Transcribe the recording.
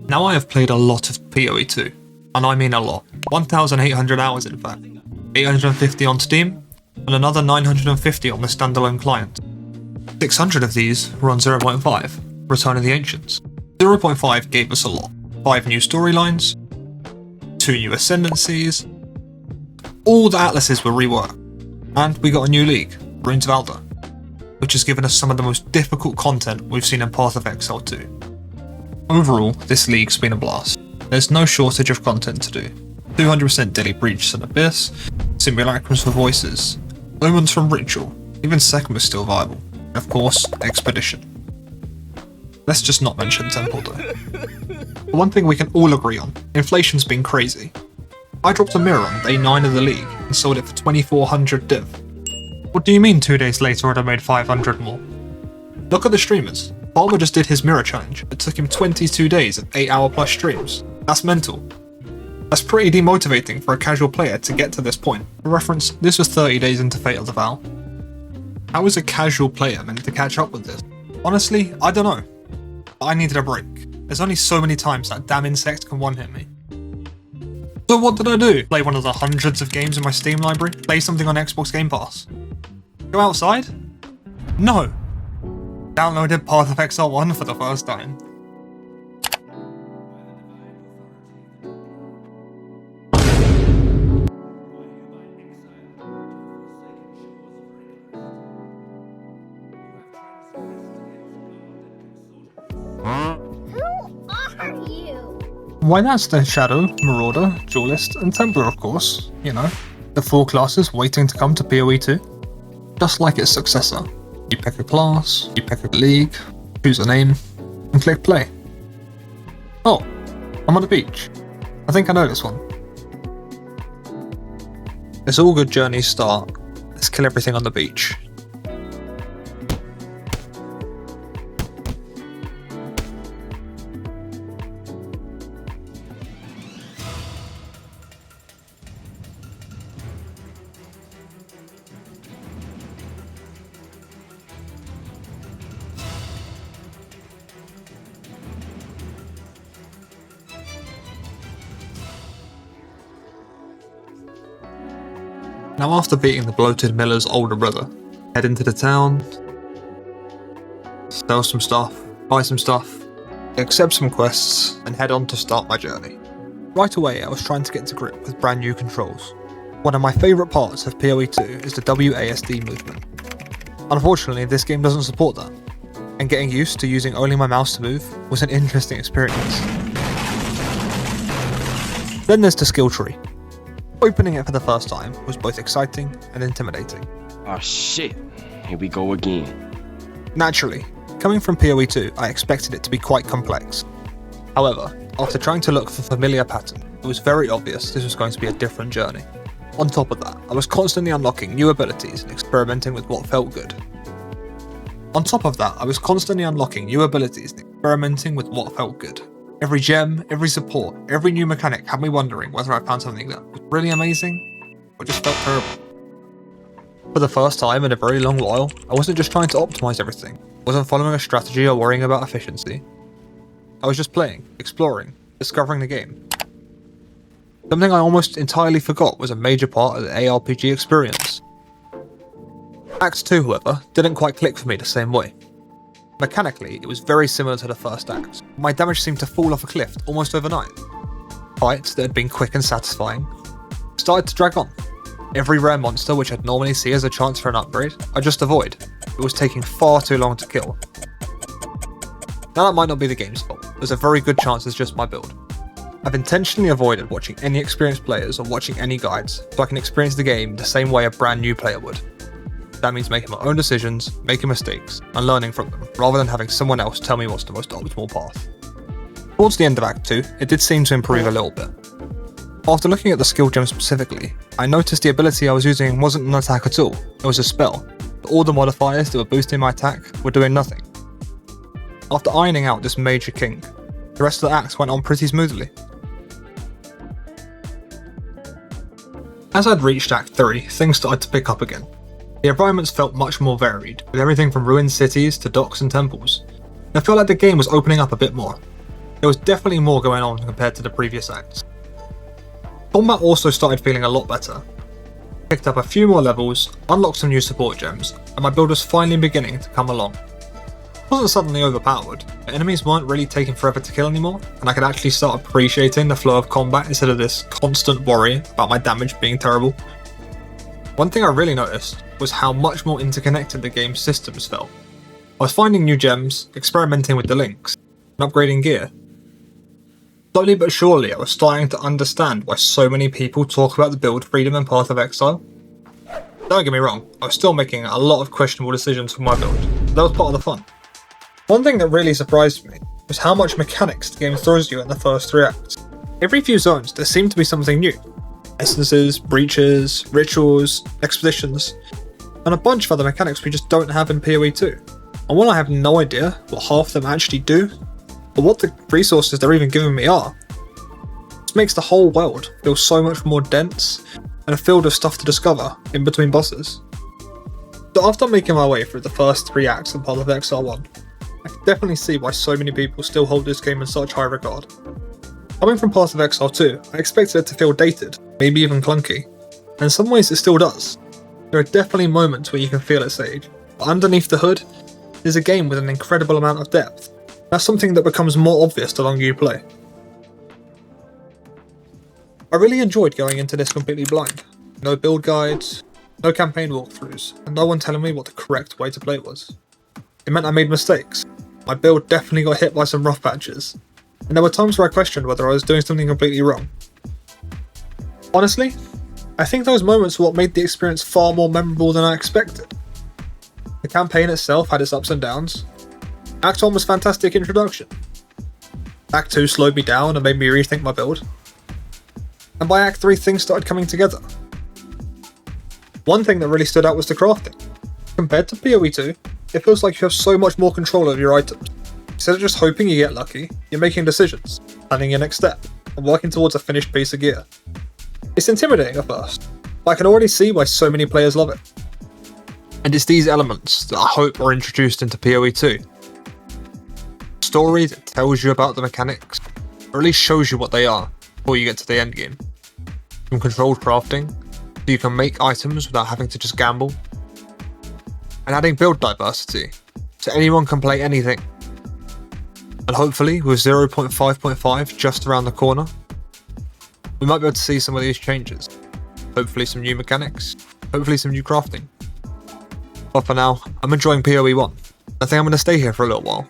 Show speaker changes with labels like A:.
A: Now I have played a lot of PoE2, and I mean a lot. 1,800 hours in fact. 850 on Steam, and another 950 on the standalone client. 600 of these were on 0.5, Return of the Ancients. 0.5 gave us a lot. 5 new storylines, 2 new ascendancies, all the atlases were reworked, and we got a new league, Runes of Alder, which has given us some of the most difficult content we've seen in Path of Exile 2. Overall, this league's been a blast. There's no shortage of content to do. 200% daily breaches and abyss, simulacrums for voices, omens from ritual, even second was still viable, and of course, expedition. Let's just not mention temple though. But one thing we can all agree on, inflation's been crazy. I dropped a mirror on day 9 of the league and sold it for 2,400 div. What do you mean 2 days later I'd have made 500 more? Look at the streamers. Palmer just did his mirror challenge. It took him 22 days of 8-hour plus streams. That's mental. That's pretty demotivating for a casual player to get to this point. For reference, this was 30 days into Fate of the Vow. How is a casual player meant to catch up with this? Honestly, I don't know. I needed a break. There's only so many times that damn insect can one-hit me. So what did I do? Play one of the hundreds of games in my Steam library? Play something on Xbox Game Pass? Go outside? No. Downloaded Path of Exile 1 for the first time. Why that's the Shadow, Marauder, Duelist, and Templar of course, you know, the 4 classes waiting to come to PoE2. Just like its successor, you pick a class, you pick a league, choose a name, and click play. Oh, I'm on the beach. I think I know this one. As all good journeys start, let's kill everything on the beach. Now after beating the bloated miller's older brother, head into the town, sell some stuff, buy some stuff, accept some quests, and head on to start my journey. Right away I was trying to get to grip with brand new controls. One of my favourite parts of PoE2 is the WASD movement. Unfortunately this game doesn't support that, and getting used to using only my mouse to move was an interesting experience. Then there's the skill tree. Opening it for the first time was both exciting and intimidating.
B: Oh shit, here we go again.
A: Naturally, coming from PoE2, I expected it to be quite complex. However, after trying to look for familiar pattern, it was very obvious this was going to be a different journey. On top of that, I was constantly unlocking new abilities and experimenting with what felt good. Every gem, every support, every new mechanic had me wondering whether I found something that was really amazing, or just felt terrible. For the first time in a very long while, I wasn't just trying to optimize everything, I wasn't following a strategy or worrying about efficiency. I was just playing, exploring, discovering the game. Something I almost entirely forgot was a major part of the ARPG experience. Act 2, however, didn't quite click for me the same way. Mechanically, it was very similar to the first act. My damage seemed to fall off a cliff almost overnight. Fights that had been quick and satisfying started to drag on. Every rare monster which I'd normally see as a chance for an upgrade, I just avoid. It was taking far too long to kill. Now that might not be the game's fault, there's a very good chance it's just my build. I've intentionally avoided watching any experienced players or watching any guides, so I can experience the game the same way a brand new player would. That means making my own decisions, making mistakes, and learning from them, rather than having someone else tell me what's the most optimal path. Towards the end of Act 2, it did seem to improve a little bit. After looking at the skill gem specifically, I noticed the ability I was using wasn't an attack at all, it was a spell, but all the modifiers that were boosting my attack were doing nothing. After ironing out this major kink, the rest of the acts went on pretty smoothly. As I'd reached Act 3, things started to pick up again. The environments felt much more varied, with everything from ruined cities to docks and temples. It felt like the game was opening up a bit more. There there was definitely more going on compared to the previous acts. Combat also started feeling a lot better. Picked up a few more levels, unlocked some new support gems, and my build was finally beginning to come along. It wasn't suddenly overpowered, but enemies weren't really taking forever to kill anymore, and I could actually start appreciating the flow of combat instead of this constant worry about my damage being terrible. One thing I really noticed was how much more interconnected the game's systems felt. I was finding new gems, experimenting with the links, and upgrading gear. Slowly but surely I was starting to understand why so many people talk about the build freedom in Path of Exile. Don't get me wrong, I was still making a lot of questionable decisions for my build, but that was part of the fun. One thing that really surprised me was how much mechanics the game throws you in the first 3 acts. Every few zones there seemed to be something new. Essences, breaches, rituals, expeditions, and a bunch of other mechanics we just don't have in PoE2. And while I have no idea what half of them actually do, or what the resources they're even giving me are, this makes the whole world feel so much more dense and a field of stuff to discover in between bosses. So after making my way through the first 3 acts of Path of Exile 1, I can definitely see why so many people still hold this game in such high regard. Coming from Path of Exile 2, I expected it to feel dated, maybe even clunky, and in some ways it still does. There are definitely moments where you can feel its age, but underneath the hood is a game with an incredible amount of depth. That's something that becomes more obvious the longer you play. I really enjoyed going into this completely blind. No build guides, no campaign walkthroughs, and no one telling me what the correct way to play was. It meant I made mistakes. My build definitely got hit by some rough patches, and there were times where I questioned whether I was doing something completely wrong. Honestly, I think those moments were what made the experience far more memorable than I expected. The campaign itself had its ups and downs. Act 1 was a fantastic introduction. Act 2 slowed me down and made me rethink my build. And by Act 3 things started coming together. One thing that really stood out was the crafting. Compared to PoE2, it feels like you have so much more control over your items. Instead of just hoping you get lucky, you're making decisions, planning your next step, and working towards a finished piece of gear. It's intimidating at first, but I can already see why so many players love it. And it's these elements that I hope are introduced into PoE2. Story that tells you about the mechanics, or at least shows you what they are before you get to the endgame. From controlled crafting, so you can make items without having to just gamble. And adding build diversity, so anyone can play anything. And hopefully, with 0.5.5 just around the corner, we might be able to see some of these changes. Hopefully some new mechanics, hopefully some new crafting. But for now, I'm enjoying PoE1. I think I'm going to stay here for a little while.